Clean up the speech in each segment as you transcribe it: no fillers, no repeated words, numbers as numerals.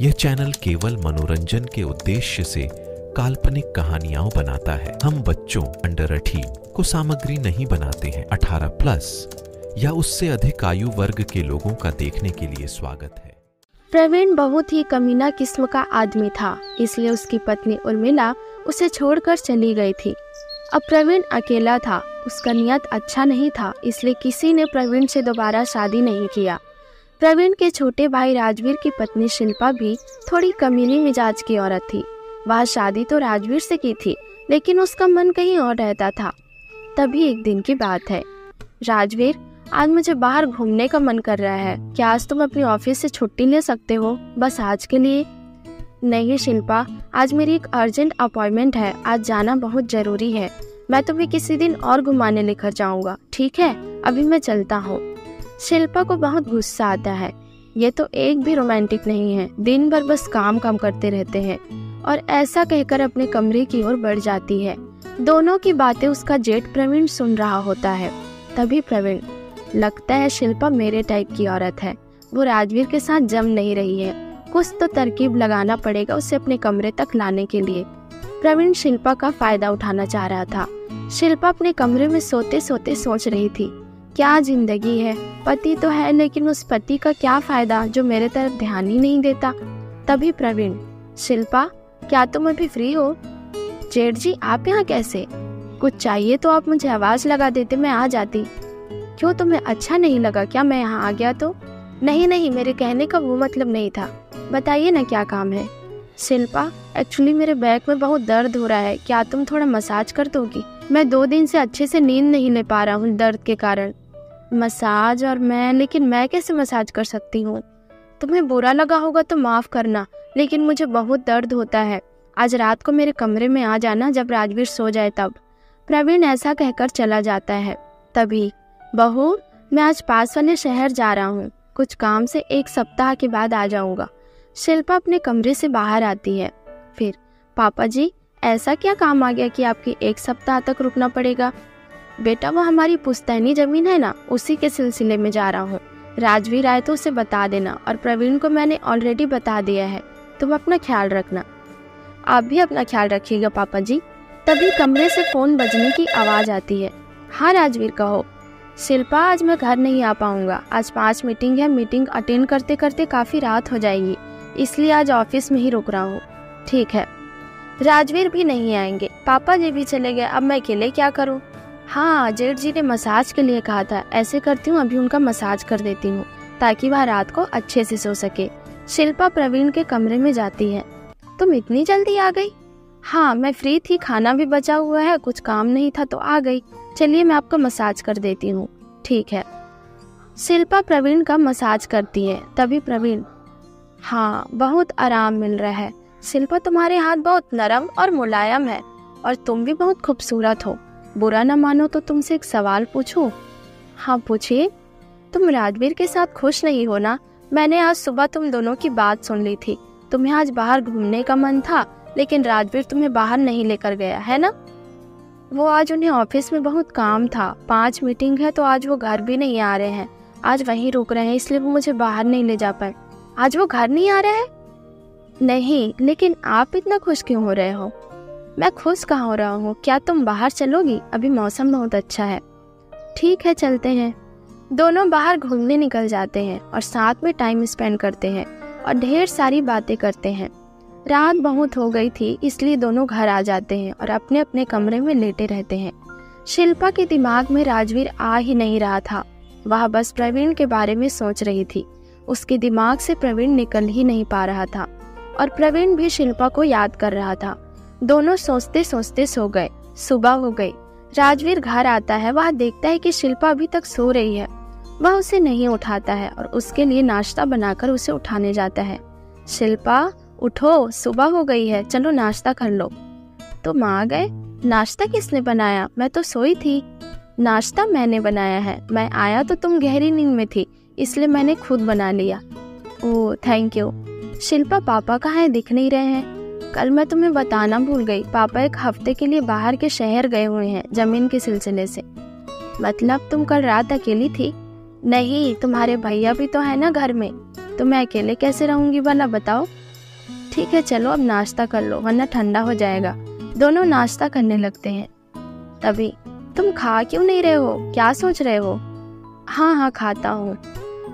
यह चैनल केवल मनोरंजन के उद्देश्य से काल्पनिक कहानियां बनाता है। हम बच्चों अंडर 18 को सामग्री नहीं बनाते हैं। 18+ या उससे अधिक आयु वर्ग के लोगों का देखने के लिए स्वागत है। प्रवीण बहुत ही कमीना किस्म का आदमी था, इसलिए उसकी पत्नी उर्मिला उसे छोड़कर चली गई थी। अब प्रवीण अकेला था, उसका नियत अच्छा नहीं था, इसलिए किसी ने प्रवीण से दोबारा शादी नहीं किया। प्रवीण के छोटे भाई राजवीर की पत्नी शिल्पा भी थोड़ी कमीनी मिजाज की औरत थी। वह शादी तो राजवीर से की थी, लेकिन उसका मन कहीं और रहता था। तभी एक दिन की बात है। राजवीर, आज मुझे बाहर घूमने का मन कर रहा है, क्या आज तुम अपनी ऑफिस से छुट्टी ले सकते हो, बस आज के लिए? नहीं शिल्पा, आज मेरी एक अर्जेंट अपॉइंटमेंट है, आज जाना बहुत जरूरी है। मैं तुम्हें किसी दिन और घुमाने लेकर जाऊंगा, ठीक है? अभी मैं चलता हूँ। शिल्पा को बहुत गुस्सा आता है। ये तो एक भी रोमांटिक नहीं है, दिन भर बस काम करते रहते हैं, और ऐसा कहकर अपने कमरे की ओर बढ़ जाती है। दोनों की बातें उसका जेठ प्रवीण सुन रहा होता है। तभी प्रवीण, लगता है शिल्पा मेरे टाइप की औरत है, वो राजवीर के साथ जम नहीं रही है, कुछ तो तरकीब लगाना पड़ेगा उसे अपने कमरे तक लाने के लिए। प्रवीण शिल्पा का फायदा उठाना चाह रहा था। शिल्पा अपने कमरे में सोते सोते सोच रही थी, क्या जिंदगी है, पति तो है, लेकिन उस पति का क्या फायदा जो मेरे तरफ ध्यान ही नहीं देता। तभी प्रवीण, शिल्पा क्या तुम अभी फ्री हो? जेठ जी, आप यहाँ कैसे? कुछ चाहिए तो आप मुझे आवाज लगा देते, मैं आ जाती। क्यों, तुम्हें अच्छा नहीं लगा क्या मैं यहाँ आ गया तो? नहीं, मेरे कहने का वो मतलब नहीं था, बताइए ना क्या काम है। शिल्पा, एक्चुअली मेरे बैक में बहुत दर्द हो रहा है, क्या तुम थोड़ा मसाज कर दोगी? मैं 2 दिन से अच्छे से नींद नहीं ले पा रहा हूँ दर्द के कारण। मसाज? और लेकिन मैं कैसे मसाज कर सकती हूँ? तुम्हें बुरा लगा होगा तो माफ करना, लेकिन मुझे बहुत दर्द होता है। आज रात को मेरे कमरे में आ जाना, जब राजवीर सो जाए तब। प्रवीण ऐसा कहकर चला जाता है। तभी, बहू, मैं आज पास वाले शहर जा रहा हूँ, कुछ काम से 1 सप्ताह के बाद आ जाऊंगा। शिल्पा अपने कमरे से बाहर आती है। फिर, पापा जी, ऐसा क्या काम आ गया कि आपकी 1 सप्ताह तक रुकना पड़ेगा? बेटा, वो हमारी पुश्तैनी जमीन है ना, उसी के सिलसिले में जा रहा हूँ। राजवीर आए तो उसे बता देना, और प्रवीण को मैंने ऑलरेडी बता दिया है। तुम अपना ख्याल रखना। आप भी अपना ख्याल रखिएगा पापा जी। तभी कमरे से फोन बजने की आवाज आती है। हाँ राजवीर, कहो। शिल्पा, आज मैं घर नहीं आ पाऊंगा, आज 5 मीटिंग है, मीटिंग अटेंड करते करते काफी रात हो जाएगी, इसलिए आज ऑफिस में ही रुक रहा हूँ। ठीक है। राजवीर भी नहीं आएंगे, पापा जी भी चले गए, अब मैं अकेले क्या करूँ? हाँ, जेठ जी ने मसाज के लिए कहा था, ऐसे करती हूँ, अभी उनका मसाज कर देती हूँ ताकि वह रात को अच्छे से सो सके। शिल्पा प्रवीण के कमरे में जाती है। तुम इतनी जल्दी आ गई? हाँ, मैं फ्री थी, खाना भी बचा हुआ है, कुछ काम नहीं था तो आ गई। चलिए मैं आपका मसाज कर देती हूँ। ठीक है। शिल्पा प्रवीण का मसाज करती है। तभी प्रवीण, हाँ, बहुत आराम मिल रहा है। शिल्पा, तुम्हारे हाथ बहुत नरम और मुलायम है, और तुम भी बहुत खूबसूरत हो। बुरा न मानो तो तुमसे एक सवाल पूछूं? हाँ पूछिए। तुम राजवीर के साथ खुश नहीं हो ना? मैंने आज सुबह तुम दोनों की बात सुन ली थी। तुम्हें आज बाहर घूमने का मन था, लेकिन राजवीर तुम्हें बाहर नहीं लेकर गया, है ना? वो आज उन्हें ऑफिस में बहुत काम था, 5 मीटिंग है, तो आज वो घर भी नहीं आ रहे हैं, आज वहीं रुक रहे हैं, इसलिए वो मुझे बाहर नहीं ले जा पाए। आज वो घर नहीं आ रहे हैं? नहीं, लेकिन आप इतना खुश क्यों हो रहे हो? मैं खुश कहाँ हो रहा हूँ, क्या तुम बाहर चलोगी? अभी मौसम बहुत अच्छा है। ठीक है, चलते हैं। दोनों बाहर घूमने निकल जाते हैं और साथ में टाइम स्पेंड करते हैं और ढेर सारी बातें करते हैं। रात बहुत हो गई थी, इसलिए दोनों घर आ जाते हैं और अपने अपने कमरे में लेटे रहते हैं। शिल्पा के दिमाग में राजवीर आ ही नहीं रहा था, वह बस प्रवीण के बारे में सोच रही थी। उसके दिमाग से प्रवीण निकल ही नहीं पा रहा था, और प्रवीण भी शिल्पा को याद कर रहा था। दोनों सोचते सोचते सो गए। सुबह हो गई। राजवीर घर आता है, वह देखता है कि शिल्पा अभी तक सो रही है। वह उसे नहीं उठाता है और उसके लिए नाश्ता बनाकर उसे उठाने जाता है। शिल्पा, उठो, सुबह हो गई है, चलो नाश्ता कर लो। तुम आ गए? नाश्ता किसने बनाया? मैं तो सोई थी। नाश्ता मैंने बनाया है, मैं आया तो तुम गहरी नींद में थी, इसलिए मैंने खुद बना लिया। ओह, थैंक यू। शिल्पा, पापा कहाँ हैं, दिख नहीं रहे हैं? कल मैं तुम्हें बताना भूल गई, पापा 1 हफ्ते के लिए बाहर के शहर गए हुए हैं, जमीन के सिलसिले से। मतलब तुम कल रात अकेली थी? नहीं, तुम्हारे भैया भी तो है ना घर में, तो मैं अकेले कैसे रहूंगी भला बताओ? ठीक है चलो अब नाश्ता कर लो वरना ठंडा हो जाएगा। दोनों नाश्ता करने लगते हैं। तभी, तुम खा क्यों नहीं रहे हो, क्या सोच रहे हो? हाँ खाता हूँ।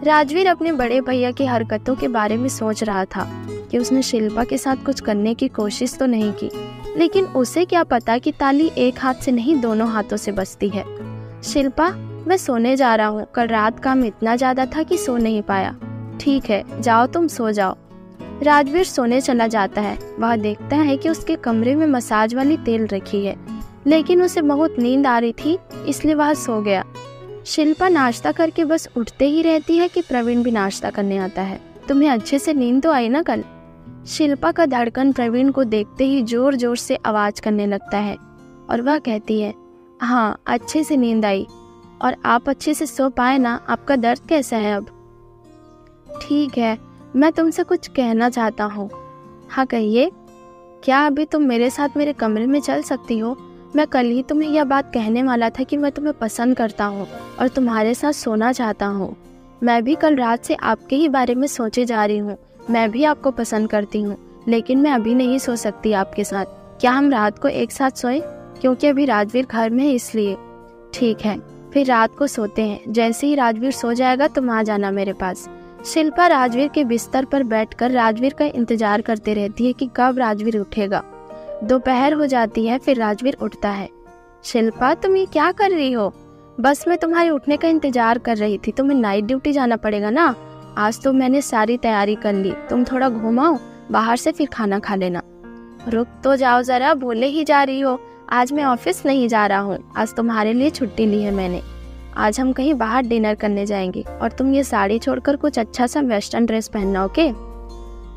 राजवीर अपने बड़े भैया की हरकतों के बारे में सोच रहा था कि उसने शिल्पा के साथ कुछ करने की कोशिश तो नहीं की, लेकिन उसे क्या पता कि ताली एक हाथ से नहीं दोनों हाथों से बजती है। शिल्पा, मैं सोने जा रहा हूँ, कल रात काम इतना ज्यादा था कि सो नहीं पाया। ठीक है जाओ तुम सो जाओ। राजवीर सोने चला जाता है। वह देखता है कि उसके कमरे में मसाज वाली तेल रखी है, लेकिन उसे बहुत नींद आ रही थी इसलिए वह सो गया। शिल्पा नाश्ता करके बस उठते ही रहती है कि प्रवीण भी नाश्ता करने आता है। तुम्हें अच्छे से नींद तो आई ना कल? शिल्पा का धड़कन प्रवीण को देखते ही जोर जोर से आवाज करने लगता है और वह कहती है, हाँ अच्छे से नींद आई। और आप अच्छे से सो पाए ना? आपका दर्द कैसा है अब? ठीक है, मैं तुमसे कुछ कहना चाहता हूँ। हाँ कहिए। क्या अभी तुम मेरे साथ मेरे कमरे में चल सकती हो? मैं कल ही तुम्हें यह बात कहने वाला था कि मैं तुम्हें पसंद करता हूँ और तुम्हारे साथ सोना चाहता हूँ। मैं भी कल रात से आपके ही बारे में सोचे जा रही हूँ। मैं भी आपको पसंद करती हूँ, लेकिन मैं अभी नहीं सो सकती आपके साथ। क्या हम रात को एक साथ सोएं? क्योंकि अभी राजवीर घर में है इसलिए। ठीक है, फिर रात को सोते हैं। जैसे ही राजवीर सो जाएगा तुम आ जाना मेरे पास। शिल्पा राजवीर के बिस्तर पर बैठकर राजवीर का इंतजार करते रहती है कि कब राजवीर उठेगा। दोपहर हो जाती है, फिर राजवीर उठता है। शिल्पा, तुम ये क्या कर रही हो? बस मैं तुम्हारे उठने का इंतजार कर रही थी। तुम्हें नाइट ड्यूटी जाना पड़ेगा ना। आज तो मैंने सारी तैयारी कर ली। तुम थोड़ा घूमाओ बाहर से, फिर खाना खा लेना। रुक तो जाओ जरा, बोले ही जा रही हो। आज मैं ऑफिस नहीं जा रहा हूँ, आज तुम्हारे लिए छुट्टी ली है मैंने। आज हम कहीं बाहर डिनर करने जाएंगे और तुम ये साड़ी छोड़कर कुछ अच्छा सा वेस्टर्न ड्रेस पहनना, ओके?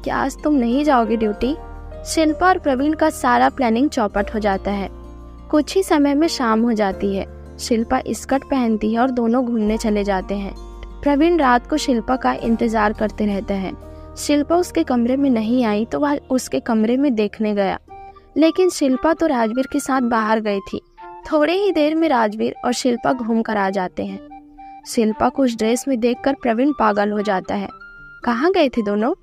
क्या आज तुम नहीं जाओगे ड्यूटी? शिल्पा और प्रवीण का सारा प्लानिंग चौपट हो जाता है। कुछ ही समय में शाम हो जाती है। शिल्पा स्कर्ट पहनती है और दोनों घूमने चले जाते हैं। प्रवीण रात को शिल्पा का इंतजार करते रहता है। शिल्पा उसके कमरे में नहीं आई तो वह उसके कमरे में देखने गया, लेकिन शिल्पा तो राजवीर के साथ बाहर गई थी। थोड़े ही देर में राजवीर और शिल्पा घूम कर आ जाते हैं। शिल्पा को उस ड्रेस में देखकर प्रवीण पागल हो जाता है। कहाँ गए थे दोनों?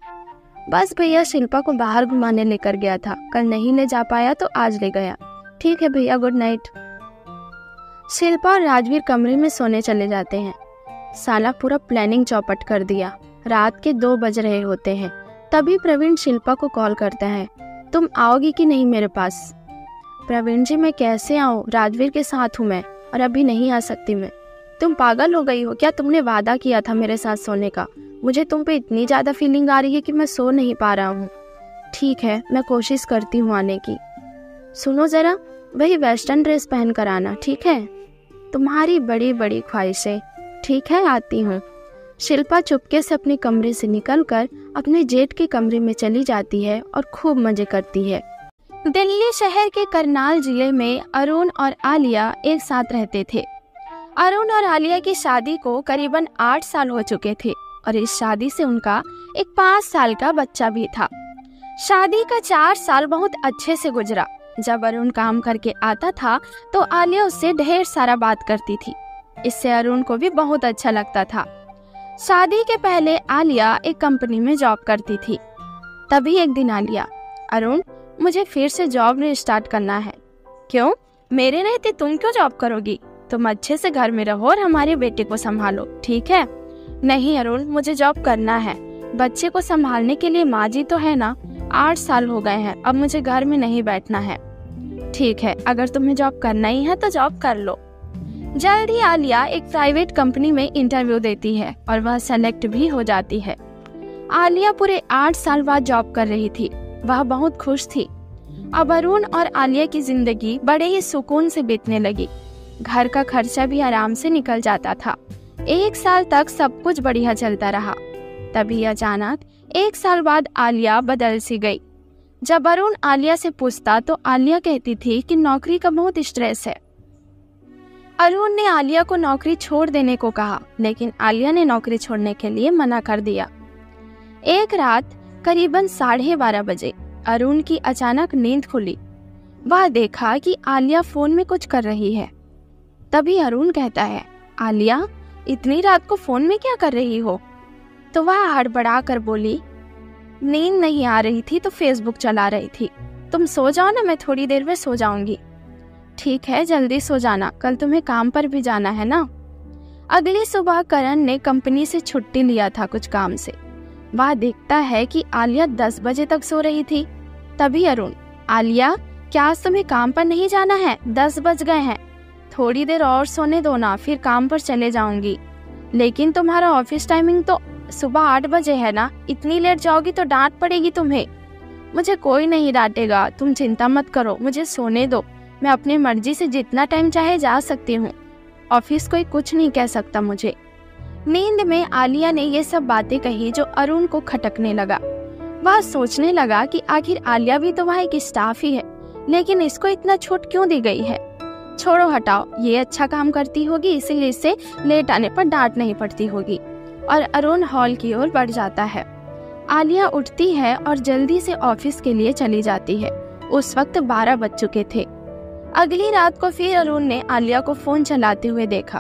बस भैया शिल्पा को बाहर घुमाने लेकर गया था, कल नहीं ले जा पाया तो आज ले गया। ठीक है भैया, गुड नाइट। शिल्पा और राजवीर कमरे में सोने चले जाते हैं। साला पूरा प्लानिंग चौपट कर दिया। रात के 2 बज रहे होते हैं। तभी प्रवीण शिल्पा को कॉल करता है, तुम आओगी कि नहीं मेरे पास? प्रवीण जी, मैं कैसे आऊँ? राजवीर के साथ हूँ मैं और अभी नहीं आ सकती मैं। तुम पागल हो गई हो क्या? तुमने वादा किया था मेरे साथ सोने का। मुझे तुम पे इतनी ज्यादा फीलिंग आ रही है कि मैं सो नहीं पा रहा हूँ। ठीक है, मैं कोशिश करती हूँ आने की। सुनो जरा, वही वेस्टर्न ड्रेस पहन कर आना, ठीक है? तुम्हारी बड़ी बड़ी ख्वाहिशें। ठीक है, आती हूँ। शिल्पा चुपके से अपने कमरे से निकलकर अपने जेठ के कमरे में चली जाती है और खूब मजे करती है। दिल्ली शहर के करनाल जिले में अरुण और आलिया एक साथ रहते थे। अरुण और आलिया की शादी को करीबन 8 साल हो चुके थे और इस शादी से उनका एक 5 साल का बच्चा भी था। शादी का 4 साल बहुत अच्छे से गुजरा। जब अरुण काम करके आता था तो आलिया उससे ढेर सारा बात करती थी। इससे अरुण को भी बहुत अच्छा लगता था। शादी के पहले आलिया एक कंपनी में जॉब करती थी। तभी एक दिन आलिया, अरुण, मुझे फिर से जॉब स्टार्ट करना है। क्यों? मेरे रहते तुम क्यों जॉब करोगी? तुम अच्छे से घर में रहो और हमारे बेटे को संभालो, ठीक है? नहीं अरुण, मुझे जॉब करना है। बच्चे को संभालने के लिए माँ जी तो है ना। 8 साल हो गए हैं, अब मुझे घर में नहीं बैठना है। ठीक है, अगर तुम्हें जॉब करना ही है तो जॉब कर लो। जल्द ही आलिया एक प्राइवेट कंपनी में इंटरव्यू देती है और वह सेलेक्ट भी हो जाती है। आलिया पूरे 8 साल बाद जॉब कर रही थी। वह बहुत खुश थी। अब अरुण और आलिया की जिंदगी बड़े ही सुकून से बीतने लगी। घर का खर्चा भी आराम से निकल जाता था। 1 साल तक सब कुछ बढ़िया चलता रहा। तभी अचानक 1 साल बाद आलिया बदल सी गई। जब अरुण आलिया से पूछता तो आलिया कहती थी कि नौकरी का बहुत स्ट्रेस है। अरुण ने आलिया को नौकरी छोड़ देने को कहा, लेकिन आलिया ने नौकरी छोड़ने के लिए मना कर दिया। एक रात करीबन 12:30 बजे अरुण की अचानक नींद खुली। वह देखा कि आलिया फोन में कुछ कर रही है। तभी अरुण कहता है, आलिया, इतनी रात को फोन में क्या कर रही हो? तो वह हड़बड़ा कर बोली, नींद नहीं आ रही थी तो फेसबुक चला रही थी। तुम सो जाओ ना, मैं थोड़ी देर में सो जाऊंगी। ठीक है, जल्दी सो जाना, कल तुम्हें काम पर भी जाना है ना। अगली सुबह करण ने कंपनी से छुट्टी लिया था कुछ काम से। वह देखता है कि आलिया 10 बजे तक सो रही थी। तभी अरुण, आलिया क्या आज तुम्हें काम पर नहीं जाना है? 10 बज गए हैं, थोड़ी देर और सोने दो ना, फिर काम पर चले जाऊंगी। लेकिन तुम्हारा ऑफिस टाइमिंग तो सुबह 8 बजे है ना, इतनी लेट जाओगी तो डांट पड़ेगी तुम्हें। मुझे कोई नहीं डांटेगा, तुम चिंता मत करो, मुझे सोने दो, मैं अपनी मर्जी से जितना टाइम चाहे जा सकती हूँ, ऑफिस कोई कुछ नहीं कह सकता मुझे। नींद में आलिया ने ये सब बातें कही जो अरुण को खटकने लगा। वह सोचने लगा कि आखिर आलिया भी तो वहाँ एक स्टाफ ही है, लेकिन इसको इतना छूट क्यों दी गई है। छोड़ो हटाओ, ये अच्छा काम करती होगी इसीलिए इसे लेट आने पर डांट नहीं पड़ती होगी। और अरुण हॉल की ओर बढ़ जाता है। आलिया उठती है और जल्दी से ऑफिस के लिए चली जाती है। उस वक्त 12 बज चुके थे। अगली रात को फिर अरुण ने आलिया को फोन चलाते हुए देखा।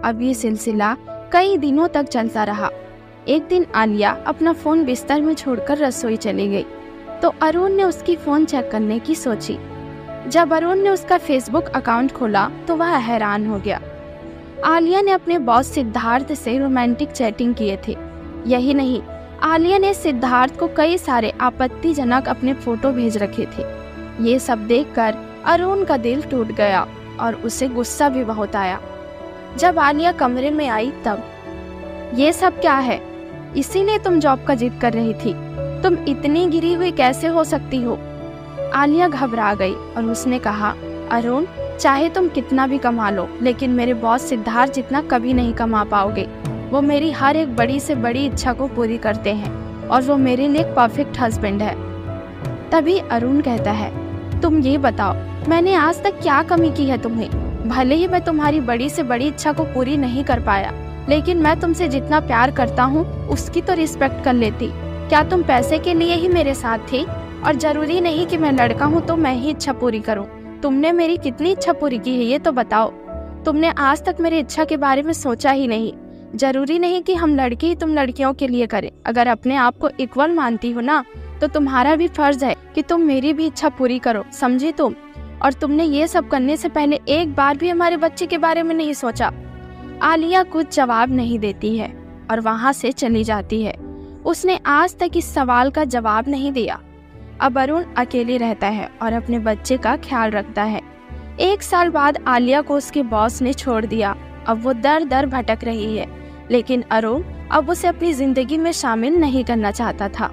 अब ये सिलसिला कई दिनों तक चलता रहा। एक दिन आलिया अपना फोन बिस्तर में छोड़कर रसोई चली गई तो अरुण ने उसकी फोन चेक करने की सोची। जब अरुण ने उसका फेसबुक अकाउंट खोला तो वह हैरान हो गया। आलिया ने अपने बॉस सिद्धार्थ से रोमांटिक चैटिंग किए थे। यही नहीं, आलिया ने सिद्धार्थ को कई सारे आपत्तिजनक अपने फोटो भेज रखे थे। ये सब देखकर अरुण का दिल टूट गया और उसे गुस्सा भी बहुत आया। जब आलिया कमरे में आई तब, ये सब क्या है? इसीलिए तुम जॉब का जिद कर रही थी? तुम इतनी गिरी हुई कैसे हो सकती हो? आलिया घबरा गई और उसने कहा, अरुण चाहे तुम कितना भी कमा लो, लेकिन मेरे बॉस सिद्धार्थ जितना कभी नहीं कमा पाओगे। वो मेरी हर एक बड़ी से बड़ी इच्छा को पूरी करते हैं और वो मेरे लिए एक परफेक्ट हस्बैंड है। तभी अरुण कहता है, तुम ये बताओ मैंने आज तक क्या कमी की है तुम्हें? भले ही मैं तुम्हारी बड़ी से बड़ी इच्छा को पूरी नहीं कर पाया, लेकिन मैं तुमसे जितना प्यार करता हूँ उसकी तो रिस्पेक्ट कर लेती। क्या तुम पैसे के लिए ही मेरे साथ थी? और जरूरी नहीं कि मैं लड़का हूँ तो मैं ही इच्छा पूरी करूँ। तुमने मेरी कितनी इच्छा पूरी की है ये तो बताओ। तुमने आज तक मेरी इच्छा के बारे में सोचा ही नहीं। जरूरी नहीं कि हम लड़के ही तुम लड़कियों के लिए करें। अगर अपने आप को इक्वल मानती हो ना, तो तुम्हारा भी फर्ज है कि तुम मेरी भी इच्छा पूरी करो, समझी तुम? और तुमने ये सब करने से पहले एक बार भी हमारे बच्चे के बारे में नहीं सोचा। आलिया कुछ जवाब नहीं देती है और वहाँ से चली जाती है। उसने आज तक इस सवाल का जवाब नहीं दिया। अब अरुण अकेले रहता है और अपने बच्चे का ख्याल रखता है। 1 साल बाद आलिया को उसके बॉस ने छोड़ दिया। अब वो दर दर भटक रही है, लेकिन अरुण अब उसे अपनी जिंदगी में शामिल नहीं करना चाहता था।